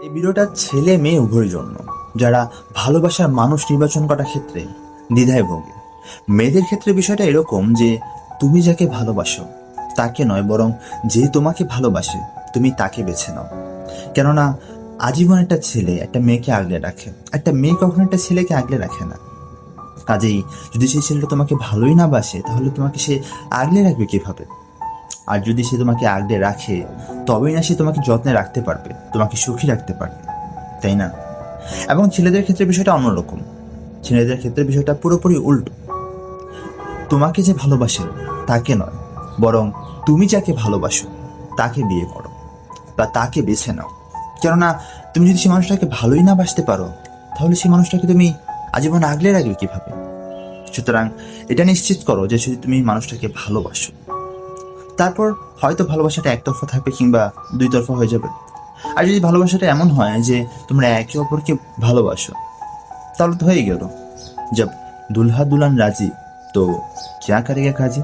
এই ভিডিওটা ছেলে মেয়ে উভয়ের জন্য, যারা ভালোবাসার মানুষ নির্বাচন করার ক্ষেত্রে দ্বিধায় ভোগে। মেয়েদের ক্ষেত্রে বিষয়টা এরকম যে তুমি যাকে ভালোবাসো তাকে নয়, বরং যে তোমাকে ভালোবাসে তুমি তাকে বেছে নাও। কেননা আজীবন একটা ছেলে একটা মেয়েকে আগলে রাখে, একটা মেয়ে কখনো একটা ছেলেকে আগলে রাখে না। কাজেই যদি সেই ছেলেটা তোমাকে ভালোই না বাসে, তাহলে তোমাকে সে আগলে রাখবে কিভাবে? আর যদি সে তোমাকে আগলে রাখে, তবেই না সে তোমাকে যত্নে রাখতে পারবে, তোমাকে সুখী রাখতে পারবে, তাই না? এবং ছেলেদের ক্ষেত্রে বিষয়টা অন্যরকম। ছেলেদের ক্ষেত্রে বিষয়টা পুরোপুরি উল্টো। তোমাকে যে ভালোবাসে তাকে নয়, বরং তুমি যাকে ভালোবাসো তাকে বিয়ে করো বা তাকে বেছে নাও। কেননা তুমি যদি সেই মানুষটাকে ভালোই না বাসতে পারো, তাহলে সেই মানুষটাকে তুমি আজীবন আগলে রাখবে কিভাবে? সুতরাং এটা নিশ্চিত করো যে যদি তুমি মানুষটাকে ভালোবাসো, তারপর হয়তো ভালোবাসাটা একতরফা থাকবে কিংবা দুই তরফা হয়ে যাবে। আর যদি ভালোবাসাটা এমন হয় যে তোমরা একে অপরকে ভালোবাসো, তাহলে তো হয়ে গেল। জব দুলহা দুলহান রাজি, তো ক্যা করেগা কাজী।